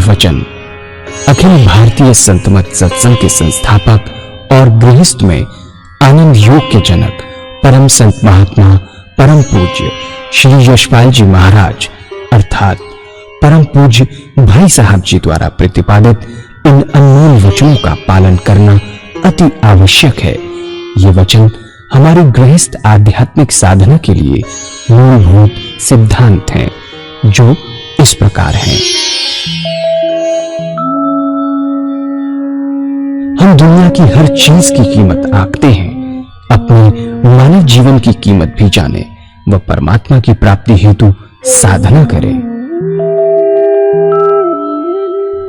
वचन अखिल भारतीय संत मत सत्संग के संस्थापक और गृहस्थ में आनंद योग के जनक परम संत महात्मा परम पूज्य श्री यशपाल जी महाराज अर्थात परम पूज्य भाई साहब जी द्वारा प्रतिपादित इन अनमोल वचनों का पालन करना अति आवश्यक है। ये वचन हमारी गृहस्थ आध्यात्मिक साधना के लिए मूलभूत सिद्धांत हैं, जो इस प्रकार हैं। हम दुनिया की हर चीज की कीमत आंकते हैं, अपने मानव जीवन की कीमत भी जाने व परमात्मा की प्राप्ति हेतु साधना करें।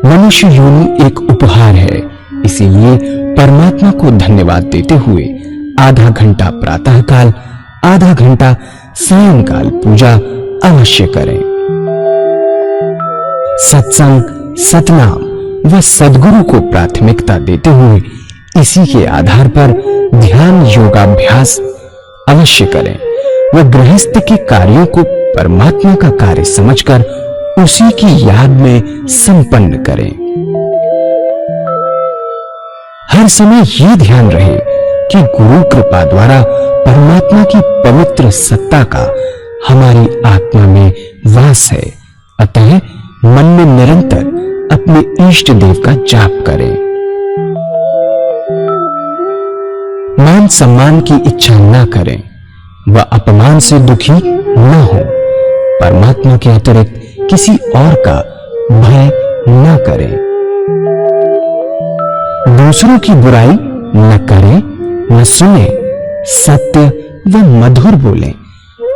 मनुष्य योनि एक उपहार है, इसीलिए परमात्मा को धन्यवाद देते हुए आधा घंटा प्रातःकाल, आधा घंटा सायंकाल पूजा अवश्य करें। सत्संग, सतनाम व सद्गुरु को प्राथमिकता देते हुए इसी के आधार पर ध्यान योगाभ्यास अवश्य करें व गृहस्थ के कार्यों को परमात्मा का कार्य समझकर उसी की याद में संपन्न करें। हर समय ये ध्यान रहे कि गुरु कृपा द्वारा परमात्मा की पवित्र सत्ता का हमारी आत्मा में वास है, अतः मन में निरंतर अपने इष्ट देव का जाप करें। मान सम्मान की इच्छा न करें व अपमान से दुखी न हो। परमात्मा के अतिरिक्त किसी और का भय न करें। दूसरों की बुराई न करें, न सुने, सत्य व मधुर बोलें,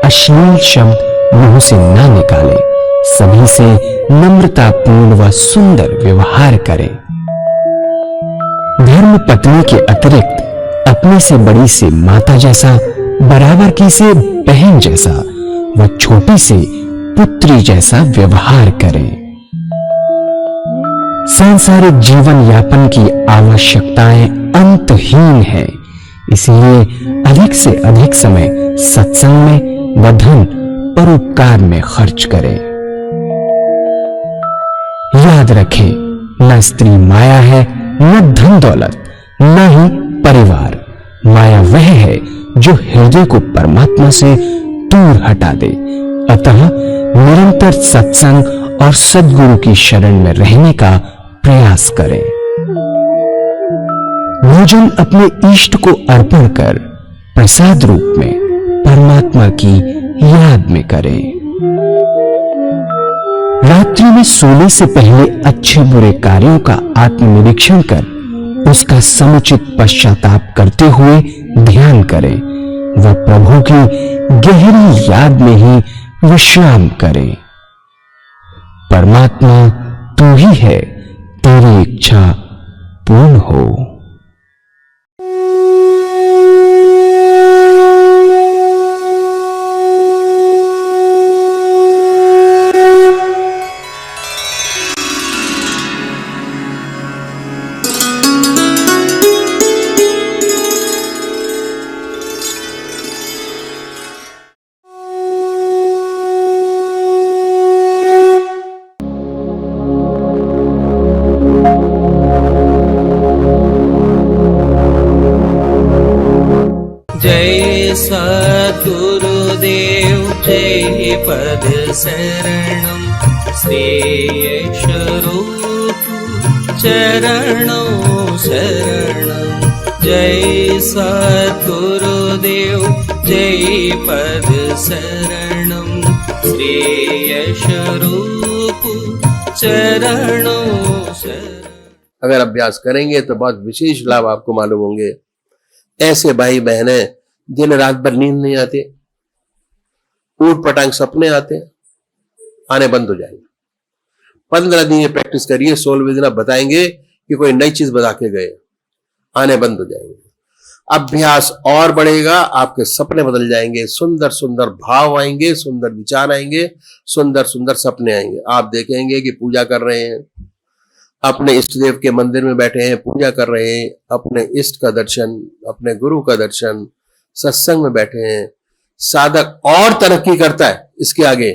अश्लील शब्द मुंह से न निकालें, सभी से नम्रतापूर्ण व सुंदर व्यवहार करें। धर्म पत्नी के अतिरिक्त अपने से बड़ी से माता जैसा, बराबर की से बहन जैसा व छोटी से पुत्री जैसा व्यवहार करें। सांसारिक जीवन यापन की आवश्यकताएं अंतहीन है, इसलिए अधिक से अधिक समय सत्संग में व धन परोपकार में खर्च करें। याद रखें, न स्त्री माया है, न धन दौलत, न ही परिवार। माया वह है जो हृदय को परमात्मा से दूर हटा दे। अतः निरंतर सत्संग और सद्गुरु की शरण में रहने का प्रयास करें। भोजन अपने इष्ट को अर्पण कर प्रसाद रूप में परमात्मा की याद में करें। रात्रि में सोने से पहले अच्छे बुरे कार्यों का आत्मनिरीक्षण कर उसका समुचित पश्चाताप करते हुए ध्यान करें व प्रभु की गहरी याद में ही विश्राम करें। परमात्मा तू ही है, तेरी इच्छा पूर्ण हो। जय सद्गुरुदेव जय पद शरणम श्री स्वरूप चरणों शरणम। जय सद्गुरुदेव जय पद शरणम श्री स्वरूप चरणों शरणम। अगर अभ्यास करेंगे तो बहुत विशेष लाभ आपको मालूम होंगे। ऐसे भाई बहनें दिन रात भर नींद नहीं आती, ऊट पटांग सपने आते, आने बंद हो जाएंगे। 15 दिन ये प्रैक्टिस करिए, 16वें दिन आप बताएंगे कि कोई नई चीज बता के गए, आने बंद हो जाएंगे। अभ्यास और बढ़ेगा, आपके सपने बदल जाएंगे, सुंदर सुंदर भाव आएंगे, सुंदर विचार आएंगे, सुंदर सुंदर सपने आएंगे। आप देखेंगे कि पूजा कर रहे हैं, अपने इष्ट देव के मंदिर में बैठे हैं, पूजा कर रहे हैं, अपने इष्ट का दर्शन, अपने गुरु का दर्शन, सत्संग में बैठे हैं। साधक और तरक्की करता है इसके आगे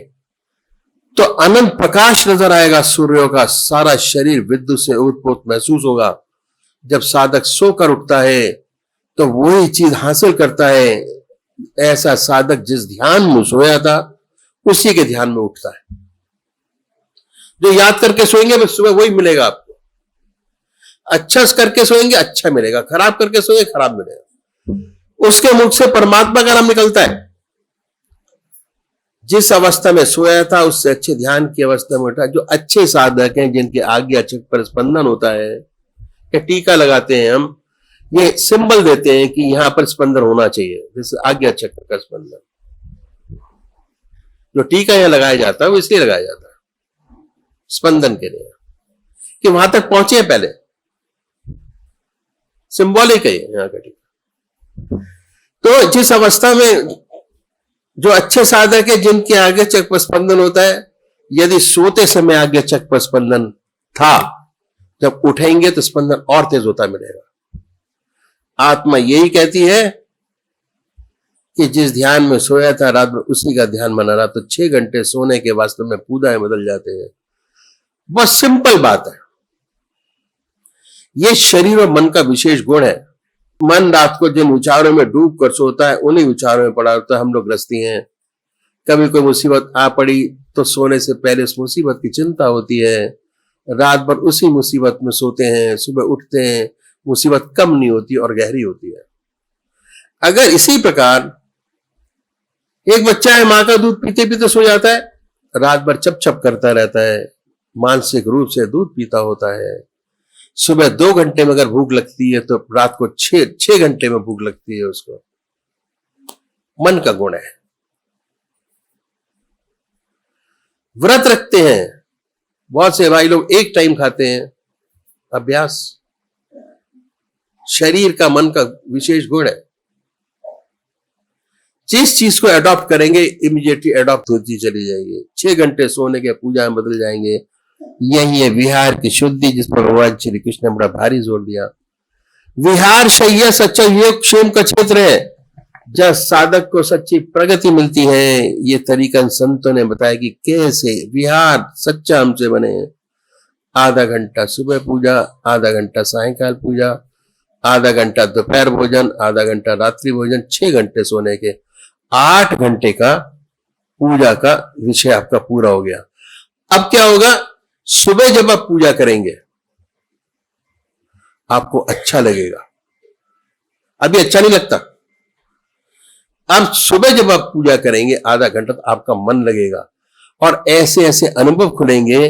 तो अनंत प्रकाश नजर आएगा सूर्यों का, सारा शरीर विद्युत से उत्पोत महसूस होगा। जब साधक सोकर उठता है तो वही चीज हासिल करता है। ऐसा साधक जिस ध्यान में सोया था उसी के ध्यान में उठता है। जो याद करके सोएंगे बस सुबह वही मिलेगा आपको। अच्छा करके सोएंगे अच्छा मिलेगा, खराब करके सोएंगे खराब मिलेगा। उसके मुख से परमात्मा का नाम निकलता है। जिस अवस्था में सोया था उससे अच्छे ध्यान की अवस्था में उठा। जो अच्छे साधक हैं जिनके आज्ञा चक्र पर स्पंदन होता है, या टीका लगाते हैं हम, ये सिंबल देते हैं कि यहां पर स्पंदन होना चाहिए, जैसे आज्ञा चक्र का स्पंदन। जो टीका यहां लगाया जाता है वो इसलिए लगाया जाता है स्पंदन के लिए, कि वहां तक पहुंचे पहले। सिंबॉलिक है यहां का टीका। तो जिस अवस्था में जो अच्छे साधक है जिनके आगे चक्र पर स्पंदन होता है, यदि सोते समय आगे चक्र पर स्पंदन था, जब उठेंगे तो स्पंदन और तेज होता मिलेगा। आत्मा यही कहती है कि जिस ध्यान में सोया था रात भर उसी का ध्यान बना रहा। तो 6 घंटे सोने के वास्तव में पूजाएं बदल जाते हैं। बस सिंपल बात है। यह शरीर और मन का विशेष गुण है। मन रात को जिन विचारों में डूब कर सोता है उन्हीं विचारों में पड़ा होता है। हम लोग ग्रस्ती हैं। कभी कोई मुसीबत आ पड़ी तो सोने से पहले उस मुसीबत की चिंता होती है। रात भर उसी मुसीबत में सोते हैं, सुबह उठते हैं, मुसीबत कम नहीं होती और गहरी होती है। अगर इसी प्रकार एक बच्चा है, मां का दूध पीते पीते सो जाता है, रात भर चप चप करता रहता है, मानसिक रूप से दूध पीता होता है। सुबह 2 घंटे में अगर भूख लगती है तो रात को 6 घंटे में भूख लगती है उसको। मन का गुण है। व्रत रखते हैं बहुत से भाई लोग, एक टाइम खाते हैं। अभ्यास शरीर का, मन का विशेष गुण है। जिस चीज को अडॉप्ट करेंगे इमीडिएटली अडॉप्ट होती चली जाएगी। 6 घंटे सोने के पूजा में बदल जाएंगे। यही है विहार की शुद्धि, जिस पर भगवान श्री कृष्ण ने बड़ा भारी जोर दिया। विहार शैया सच्चा योग क्षेम का क्षेत्र है, जहां साधक को सच्ची प्रगति मिलती है। ये तरीका संतों ने बताया कि कैसे विहार सच्चा हमसे बने। आधा घंटा सुबह पूजा, आधा घंटा सायंकाल पूजा, आधा घंटा दोपहर भोजन, आधा घंटा रात्रि भोजन, 6 घंटे सोने के, 8 घंटे का पूजा का विषय आपका पूरा हो गया। अब क्या होगा? सुबह जब आप पूजा करेंगे आपको अच्छा लगेगा। अभी अच्छा नहीं लगता। अब सुबह जब आप पूजा करेंगे आधा घंटा तो आपका मन लगेगा और ऐसे ऐसे अनुभव खुलेंगे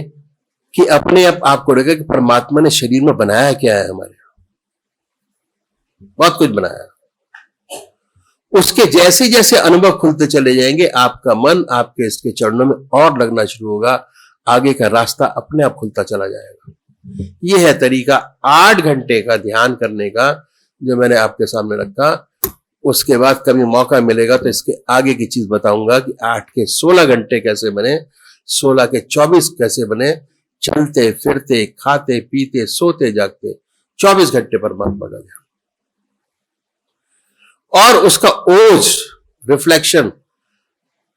कि अपने आप आपको लगेगा कि परमात्मा ने शरीर में बनाया क्या है। हमारे बहुत कुछ बनाया। उसके जैसे जैसे अनुभव खुलते चले जाएंगे आपका मन आपके इसके चरणों में और लगना शुरू होगा। आगे का रास्ता अपने आप खुलता चला जाएगा। यह है तरीका 8 घंटे का ध्यान करने का जो मैंने आपके सामने रखा। उसके बाद कभी मौका मिलेगा तो इसके आगे की चीज बताऊंगा कि 8 के 16 घंटे कैसे बने, 16 के 24 कैसे बने। चलते फिरते खाते पीते सोते जागते 24 घंटे परमात्मा का ध्यान। और उसका ओज रिफ्लेक्शन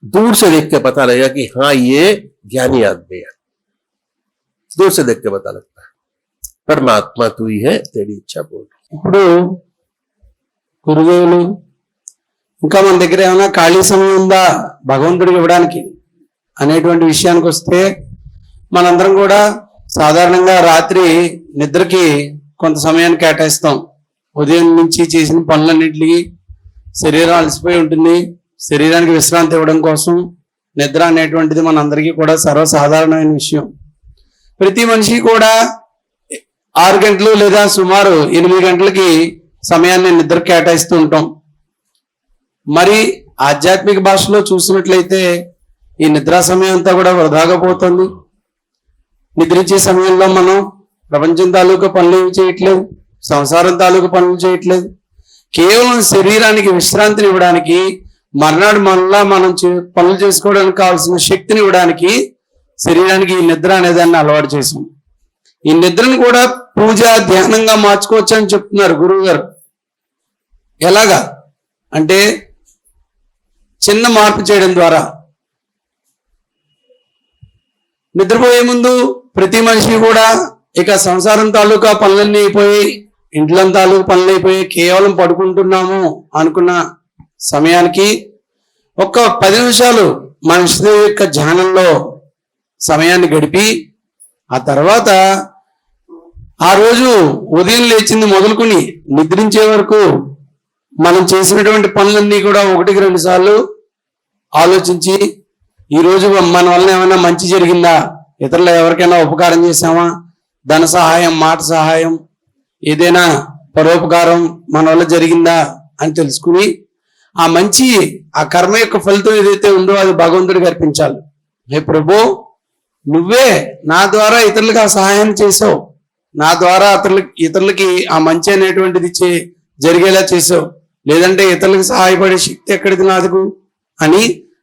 दूर से देख के पता लगेगा कि हाँ ये ज्ञानी आदमी है। दूर से देख के पता लगता है परमात्मा तू ही है, तेरी इच्छा बोल। ఇప్పుడు గురుదేవులు ఇంకా మన దగ్గర ఏమైనా ఖాళీ సమయం ఉందా భగవంతుడికి ఇవ్వడానికి అనేటువంటి విషయానికి వస్తే మనందరం కూడా సాధారణంగా రాత్రి నిద్రకి కొంత సమయాన్ని కేటాయిస్తాం. ఉదయం నుంచి చేసిన పనులన్నింటికి శరీరం అలసిపోయి ఉంటుంది. శరీరానికి విశ్రాంతి ఇవ్వడం కోసం నిద్ర అనేటువంటిది మనందరికీ కూడా సర్వసాధారణమైన విషయం. ప్రతి మనిషి కూడా 6 గంటలు లేదా సుమారు 8 గంటలకి సమయాన్ని నిద్ర కేటాయిస్తూ ఉంటాం. మరి ఆధ్యాత్మిక భాషలో చూసినట్లయితే ఈ నిద్రా సమయం అంతా కూడా వృధాగా పోతుంది. నిద్రించే సమయంలో మనం ప్రపంచం తాలూకా పనులు ఏమి చేయట్లేదు, సంసారం తాలూకా పనులు చేయట్లేదు. కేవలం శరీరానికి విశ్రాంతిని ఇవ్వడానికి, మర్నాడు మనలా మనం పనులు చేసుకోవడానికి కావాల్సిన శక్తిని ఇవ్వడానికి శరీరానికి ఈ నిద్ర అనేదాన్ని అలవాటు చేసాం. ఈ నిద్రను కూడా పూజ ధ్యానంగా మార్చుకోవచ్చు అని చెప్తున్నారు గురువు గారు. ఎలాగా అంటే చిన్న మార్పు చేయడం ద్వారా నిద్రపోయే ముందు ప్రతి మనిషి కూడా ఇక సంసారం తాలూకా పనులన్నీ అయిపోయి, ఇంట్లో తాలూకా పనులు అయిపోయి కేవలం పడుకుంటున్నాము అనుకున్న సమయానికి ఒక్క 10 నిమిషాలు మన ఇష్టదేవి యొక్క ధ్యానంలో సమయాన్ని గడిపి, ఆ తర్వాత ఆ రోజు ఉదయం లేచింది మొదలుకొని నిద్రించే వరకు మనం చేసినటువంటి పనులన్నీ కూడా 1-2 సార్లు ఆలోచించి, ఈరోజు మన వల్ల ఏమైనా మంచి జరిగిందా, ఇతరులు ఎవరికైనా ఉపకారం చేశామా, ధన సహాయం, మాట సహాయం, ఏదైనా పరోపకారం మన వల్ల జరిగిందా అని తెలుసుకుని, ఆ మంచి ఆ కర్మ యొక్క ఫలితం ఏదైతే ఉందో అది భగవంతుడికి అర్పించాలి. హే ప్రభు, నువ్వే నా ద్వారా ఇతరులకు ఆ సహాయం చేసావు, నా ద్వారా ఇతరులకి ఆ మంచి అనేటువంటిది జరిగేలా చేసావు, లేదంటే ఇతరులకు సహాయపడే శక్తి ఎక్కడిది నాదుకు అని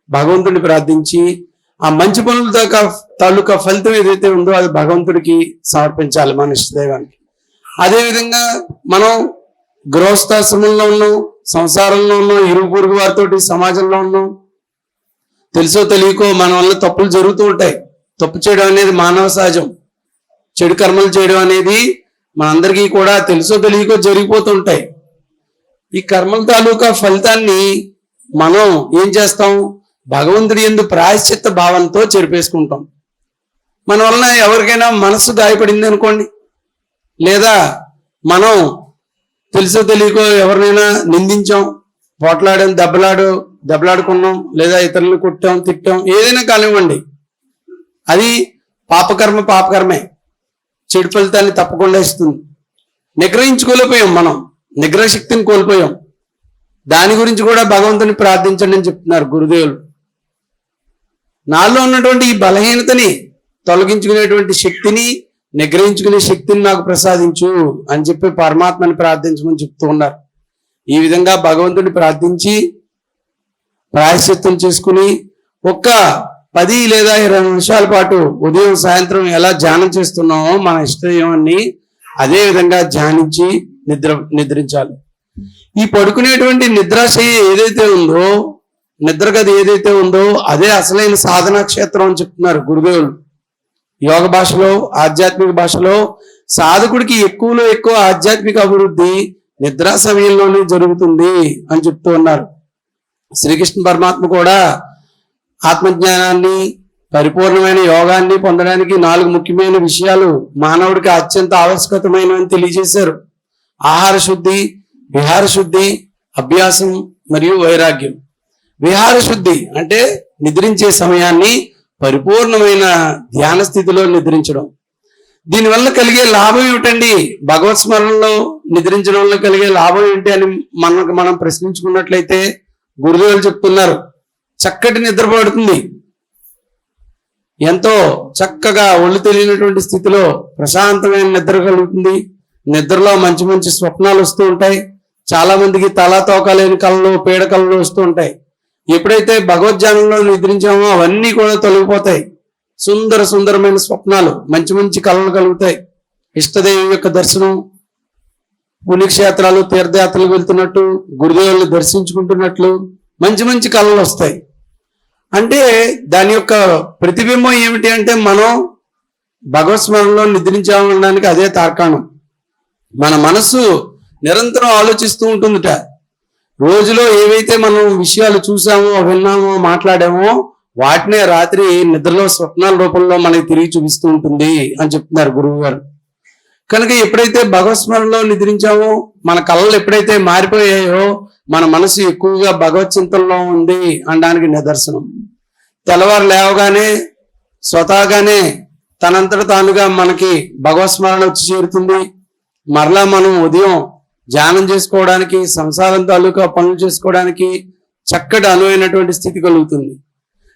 భగవంతుడిని ప్రార్థించి, ఆ మంచి పనుల తాలూకా ఫలితం ఏదైతే ఉందో అది భగవంతుడికి సమర్పించాలి మన ఇష్టదైవానికి. అదేవిధంగా మనం గృహస్థాశ్రమంలో ఉన్నాం, సంసారంలో ఉన్నాం, ఇరుగు పొరుగు వారితోటి సమాజంలో ఉన్నాం, తెలుసో తెలియకో మన వల్ల తప్పులు జరుగుతూ ఉంటాయి. తప్పు చేయడం అనేది మానవ సహజం. చెడు కర్మలు చేయడం అనేది మనందరికీ కూడా తెలుసో తెలియకో జరిగిపోతుంటాయి. ఈ కర్మల తాలూకా ఫలితాన్ని మనం ఏం చేస్తాం, భగవంతుడి యందు ప్రాయశ్చిత్త భావంతో చెరిపేసుకుంటాం. మన వలన ఎవరికైనా మనస్సు గాయపడింది అనుకోండి, లేదా మనం తెలుసో తెలియకో ఎవరినైనా నిందించాం, పోట్లాడాం, దెబ్బలాడుకున్నాం, లేదా ఇతరులను కొట్టాం, తిట్టాం, ఏదైనా కానివ్వండి, అది పాపకర్మే, చెడు ఫలితాన్ని తప్పకుండా ఇస్తుంది. నిగ్రహించుకోలేకపోయాం, మనం నిగ్రహ శక్తిని కోల్పోయాం. దాని గురించి కూడా భగవంతుని ప్రార్థించండి అని చెప్తున్నారు గురుదేవులు. నాలో ఉన్నటువంటి ఈ బలహీనతని తొలగించుకునేటువంటి శక్తిని, నిగ్రహించుకునే శక్తిని నాకు ప్రసాదించు అని చెప్పి పరమాత్మని ప్రార్థించమని చెప్తూ ఉన్నారు. ఈ విధంగా భగవంతుని ప్రార్థించి ప్రాయశ్చిత్తం చేసుకుని ఒక్క 10 లేదా 20 నిమిషాల పాటు ఉదయం సాయంత్రం ఎలా ధ్యానం చేస్తున్నామో మన ఇష్టదైవాన్ని అదే విధంగా ధ్యానించి నిద్రించాలి. ఈ పడుకునేటువంటి నిద్రాశయ ఏదైతే ఉందో, నిద్రగది ఏదైతే ఉందో అదే అసలైన సాధనా క్షేత్రం అని చెప్తున్నారు గురుదేవులు. యోగ భాషలో, ఆధ్యాత్మిక భాషలో సాధకుడికి ఎక్కువలో ఎక్కువ ఆధ్యాత్మిక అభివృద్ధి నిద్రా సమయంలోనే జరుగుతుంది అని చెప్తూ ఉన్నారు. శ్రీకృష్ణ పరమాత్మ కూడా ఆత్మజ్ఞానాన్ని, పరిపూర్ణమైన యోగాన్ని పొందడానికి 4 ముఖ్యమైన విషయాలు మానవుడికి అత్యంత ఆవశ్యకతమైనవని తెలియజేశారు. ఆహార శుద్ధి, విహార శుద్ధి, అభ్యాసం మరియు వైరాగ్యం. విహార శుద్ధి అంటే నిద్రించే సమయాన్ని పరిపూర్ణమైన ధ్యాన స్థితిలో నిద్రించడం. దీనివల్ల కలిగే లాభం ఏమిటండి, భగవత్ స్మరణలో నిద్రించడం వల్ల కలిగే లాభం ఏంటి అని మనం ప్రశ్నించుకున్నట్లయితే గురుదేవులు చెప్తున్నారు, చక్కటి నిద్ర పడుతుంది. ఎంతో చక్కగా ఒళ్ళు తెలియనటువంటి స్థితిలో ప్రశాంతమైన నిద్ర కలుగుతుంది. నిద్రలో మంచి మంచి స్వప్నాలు వస్తూ ఉంటాయి. చాలా మందికి తలా తోకాలేని కళలు, పీడ కళలు వస్తూ ఉంటాయి. ఎప్పుడైతే భగవద్ధ్యానంలో నిద్రించామో అవన్నీ కూడా తొలగిపోతాయి. సుందరమైన స్వప్నాలు, మంచి మంచి కళలు కలుగుతాయి. ఇష్టదేవి యొక్క దర్శనం, పుణ్యక్షేత్రాలు, తీర్థయాత్రలు వెళ్తున్నట్టు, గురుదేవుల్ని దర్శించుకుంటున్నట్లు మంచి మంచి కళలు వస్తాయి. అంటే దాని యొక్క ప్రతిబింబం ఏమిటి అంటే మనం భగవత్ స్మరణలో నిద్రించామనడానికి అదే తార్కాణం. మన మనస్సు నిరంతరం ఆలోచిస్తూ ఉంటుందిట. రోజులో ఏవైతే మనం విషయాలు చూసామో, విన్నామో, మాట్లాడామో వాటినే రాత్రి నిద్రలో స్వప్నాల రూపంలో మనకి తిరిగి చూపిస్తూ ఉంటుంది అని చెప్తున్నారు గురువు గారు. కనుక ఎప్పుడైతే భగవత్ స్మరణలో నిద్రించామో, మన కళలు ఎప్పుడైతే మారిపోయాయో, మన మనసు ఎక్కువగా భగవత్ చింతనలో ఉంది అనడానికి నిదర్శనం. తెల్లవారు లేవగానే స్వతహాగానే తనంతట తానుగా మనకి భగవత్ స్మరణ వచ్చి చేరుతుంది. మరలా మనం ఉదయం ధ్యానం చేసుకోవడానికి, సంసారం తాలూకా పనులు చేసుకోవడానికి చక్కటి అనువైనటువంటి స్థితి కలుగుతుంది.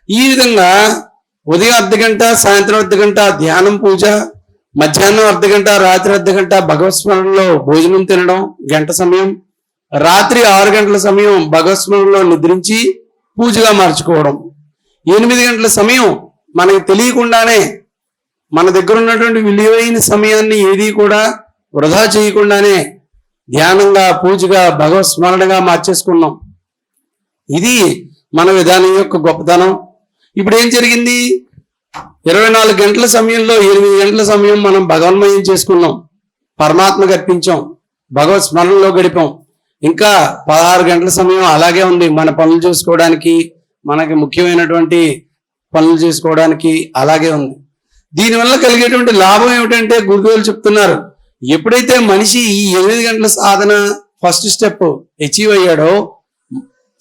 ఈ విధంగా ఉదయం అర్ధగంట, సాయంత్రం అర్ధగంట ధ్యానం, పూజ, మధ్యాహ్నం అర్ధగంట, రాత్రి అర్ధగంట భగవత్ స్మరణలో భోజనం తినడం, గంట సమయం, రాత్రి 6 గంటల సమయం భగవత్ స్మరణలో నిద్రించి పూజగా మార్చుకోవడం, 8 గంటల సమయం మనకి తెలియకుండానే మన దగ్గర ఉన్నటువంటి విలువైన సమయాన్ని ఏది కూడా వృధా చేయకుండానే ధ్యానంగా, పూజగా, భగవత్ స్మరణగా మార్చేసుకున్నాం. ఇది మన విధానం యొక్క గొప్పతనం. ఇప్పుడు ఏం జరిగింది, 24 గంటల సమయంలో 8 గంటల సమయం మనం భగవన్మయం చేసుకున్నాం, పరమాత్మకు అర్పించాం, భగవత్ స్మరణలో గడిపాం. ఇంకా 16 గంటల సమయం అలాగే ఉంది మన పనులు చేసుకోవడానికి, మనకి ముఖ్యమైనటువంటి పనులు చేసుకోవడానికి అలాగే ఉంది. దీనివల్ల కలిగేటువంటి లాభం ఏమిటంటే గురుదేవులు చెప్తున్నారు, ఎప్పుడైతే మనిషి ఈ 8 గంటల సాధన ఫస్ట్ స్టెప్ అచీవ్ అయ్యాడో,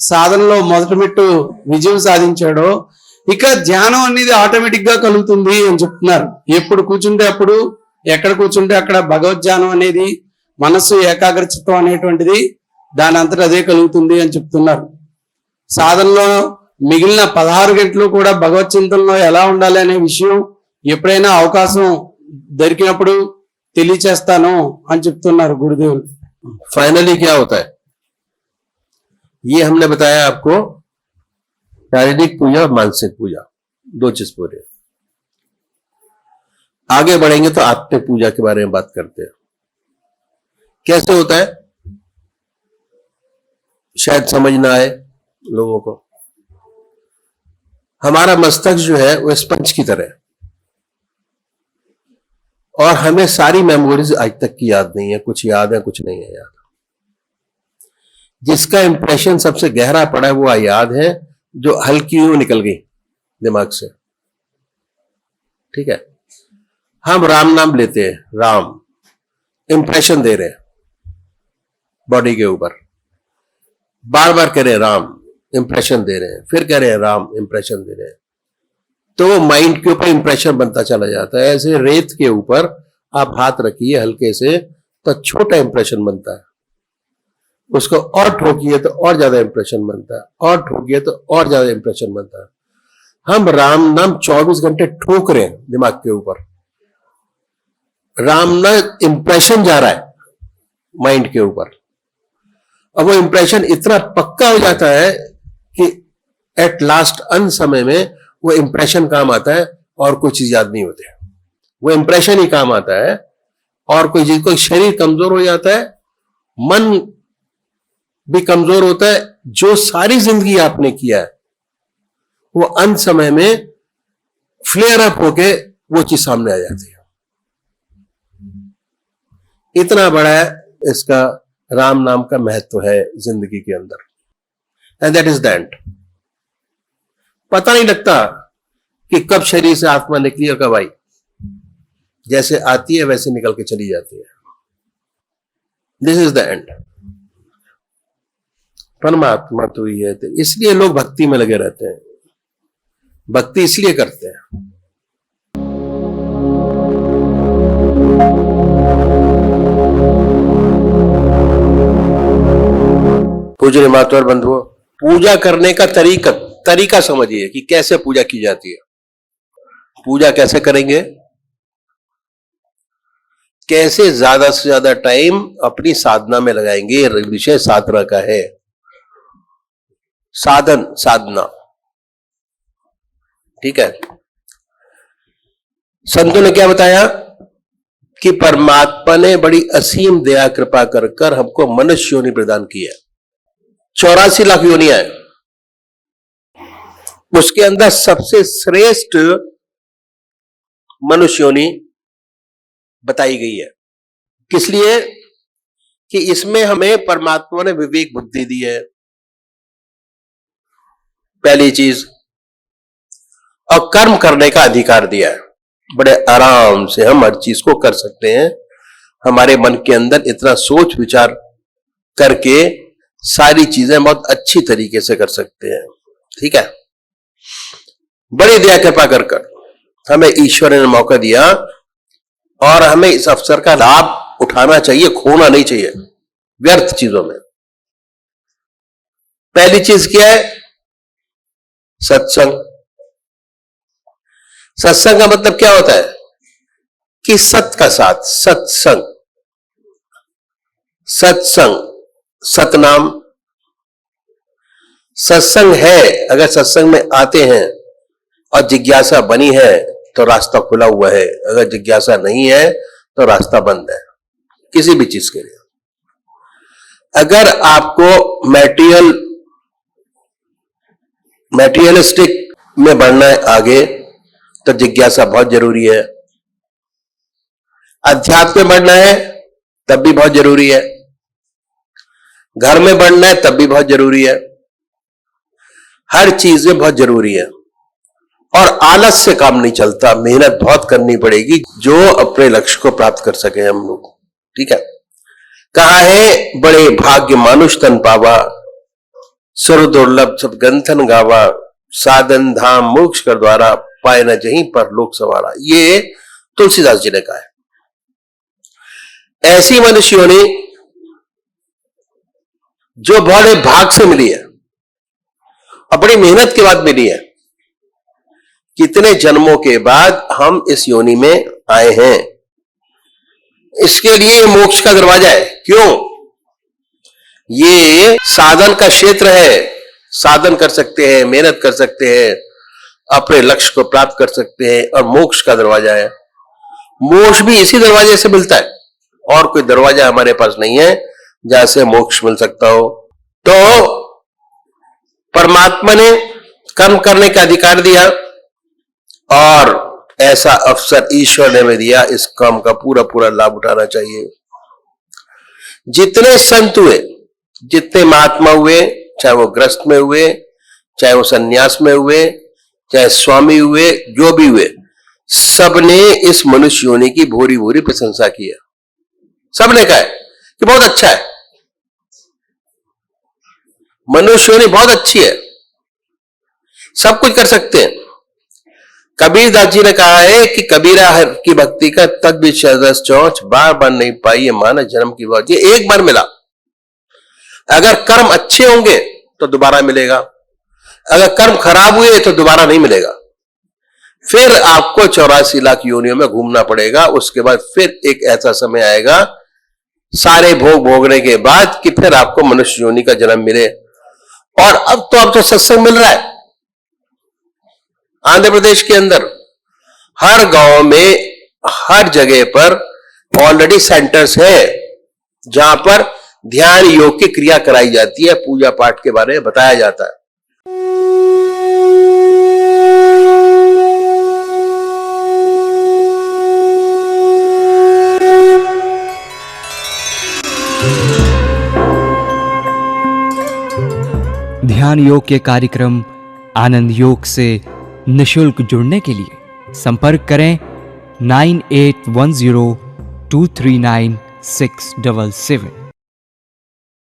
సాధనలో మొదటి మెట్టు విజయం సాధించాడో, ఇక ధ్యానం అనేది ఆటోమేటిక్ గా కలుగుతుంది అని చెప్తున్నారు. ఎప్పుడు కూర్చుంటే అప్పుడు, ఎక్కడ కూర్చుంటే అక్కడ భగవద్ ధ్యానం అనేది, మనస్సు ఏకాగ్రచిత్తం అనేటువంటిది దాని అంతటా అదే కలుగుతుంది అని చెప్తున్నారు. సాధనలో మిగిలిన 16 గంటలు కూడా భగవత్ చింతనలో ఎలా ఉండాలి అనే విషయం ఎప్పుడైనా అవకాశం దొరికినప్పుడు తెలియచేస్తాను అని చెప్తున్నారు గురుదేవులు. फाइनली क्या होता है, ये हमने बताया आपको, शारीरिक पूजा और मानसिक पूजा, 2 चीज पूरे. आगे बढ़ेंगे तो आत्मिक पूजा के बारे में बात करते हैं. कैसे होता है शायद समझ ना आए लोगों को. हमारा मस्तक जो है वो स्पंज की तरह है, और हमें सारी मेमोरीज आज तक की याद नहीं है, कुछ याद है कुछ नहीं है याद. जिसका इंप्रेशन सबसे गहरा पड़ा है वो याद है, जो हल्की यूं निकल गई दिमाग से. ठीक है, हम राम नाम लेते हैं, राम इंप्रेशन दे रहे हैं बॉडी के ऊपर, बार बार कह रहे हैं राम, इंप्रेशन दे रहे हैं, फिर कह रहे हैं राम, इंप्रेशन दे रहे हैं. तो वो माइंड के ऊपर इंप्रेशन बनता चला जाता है. ऐसे रेत के ऊपर आप हाथ रखिए हल्के से तो छोटा इंप्रेशन बनता है, उसको और ठोकिए तो और ज्यादा इंप्रेशन बनता है, और ठोकिए तो और ज्यादा इंप्रेशन बनता है. हम राम नाम 24 घंटे ठोक रहे हैं दिमाग के ऊपर, राम नाम इंप्रेशन जा रहा है माइंड के ऊपर. अब वो इंप्रेशन इतना पक्का हो जाता है कि एट लास्ट अंत समय में वो इंप्रेशन काम आता है और कोई चीज याद नहीं होती. वो इंप्रेशन ही काम आता है और कोई चीज, कोई शरीर कमजोर हो जाता है, मन भी कमजोर होता है. जो सारी जिंदगी आपने किया है वो अंत समय में फ्लेयर अप होके वो चीज सामने आ जाती है. इतना बड़ा है इसका राम नाम का महत्व है जिंदगी के अंदर. And that is the end. पता नहीं लगता कि कब शरीर से आत्मा निकली और कब आई. जैसे आती है वैसे निकल के चली जाती है. This is the end. परमात्मा तो ही है. इसलिए लोग भक्ति में लगे रहते हैं, भक्ति इसलिए करते हैं. पूज्य माता और बंधुओं, पूजा करने का तरीका समझिए कि कैसे पूजा की जाती है. पूजा कैसे करेंगे, कैसे ज्यादा से ज्यादा टाइम अपनी साधना में लगाएंगे. विषय साधना का है, साधना. ठीक है. संतों ने क्या बताया कि परमात्मा ने बड़ी असीम दया कृपा कर कर हमको मनुष्य योनि प्रदान की है. 84 लाख योनियां है. उसके अंदर सबसे श्रेष्ठ मनुष्य योनि बताई गई है. किस लिए? कि इसमें हमें परमात्मा ने विवेक बुद्धि दी है, पहली चीज, और कर्म करने का अधिकार दिया है. बड़े आराम से हम हर चीज को कर सकते हैं. हमारे मन के अंदर इतना सोच विचार करके सारी चीजें बहुत अच्छी तरीके से कर सकते हैं. ठीक है. बड़ी दया कृपा कर कर हमें ईश्वर ने मौका दिया और हमें इस अवसर का लाभ उठाना चाहिए, खोना नहीं चाहिए व्यर्थ चीजों में. पहली चीज क्या है? सत्संग. सत्संग का मतलब क्या होता है? कि सत का साथ, सत्संग, सत्संग, सतनाम. सत्संग है, अगर सत्संग में आते हैं और जिज्ञासा बनी है तो रास्ता खुला हुआ है, अगर जिज्ञासा नहीं है तो रास्ता बंद है किसी भी चीज के लिए. अगर आपको मैटेरियलिस्टिक में बढ़ना है आगे, तो जिज्ञासा बहुत जरूरी है। अध्यात्म में बढ़ना है तब भी बहुत जरूरी है। घर में बढ़ना है तब भी बहुत जरूरी है। हर चीज में बहुत जरूरी है। और आलस से काम नहीं चलता, मेहनत बहुत करनी पड़ेगी जो अपने लक्ष्य को प्राप्त कर सके हम लोग। ठीक है, कहा है बड़े भाग्य मानुष तन पावा, सुर दुर्लभ सब गंथन गावा, साधन धाम मोक्ष कर द्वारा, पाए न जहीं पर लोक सवारा। ये तुलसीदास जी ने कहा है। ऐसी मनुष्य योनि जो बड़े भाग से मिली है और बड़ी मेहनत के बाद मिली है। कितने जन्मों के बाद हम इस योनि में आए हैं, इसके लिए मोक्ष का दरवाजा है। क्यों? ये साधन का क्षेत्र है, साधन कर सकते हैं, मेहनत कर सकते हैं, अपने लक्ष्य को प्राप्त कर सकते हैं, और मोक्ष का दरवाजा है। मोक्ष भी इसी दरवाजे से मिलता है, और कोई दरवाजा हमारे पास नहीं है जहां से मोक्ष मिल सकता हो। तो परमात्मा ने कर्म करने का अधिकार दिया, और ऐसा अवसर ईश्वर ने भी दिया। इस काम का पूरा पूरा लाभ उठाना चाहिए। जितने संत हुए, जितने महात्मा हुए, चाहे वो ग्रस्त में हुए, चाहे वो सन्यास में हुए, चाहे स्वामी हुए, जो भी हुए, सबने इस मनुष्य योनि की भूरी भूरी प्रशंसा की है। सबने कहा है कि बहुत अच्छा है, मनुष्य योनि बहुत अच्छी है, सब कुछ कर सकते हैं। कबीरदास जी ने कहा है कि कबीरा की भक्ति का तक भी शरदस चौंच, बार बार नहीं पाई ये मानस जन्म की बात। ये एक बार मिला। अगर कर्म अच्छे होंगे तो दोबारा मिलेगा, अगर कर्म खराब हुए तो दोबारा नहीं मिलेगा। फिर आपको 84 लाख योनियों में घूमना पड़ेगा। उसके बाद फिर एक ऐसा समय आएगा सारे भोग भोगने के बाद कि फिर आपको मनुष्य योनि का जन्म मिले। और अब तो सत्संग मिल रहा है। आंध्र प्रदेश के अंदर हर गांव में, हर जगह पर ऑलरेडी सेंटर्स है जहां पर ध्यान योग की क्रिया कराई जाती है, पूजा पाठ के बारे में बताया जाता है। ध्यान योग के कार्यक्रम आनंद योग से निशुल्क जुड़ने के लिए संपर्क करें 9810239677।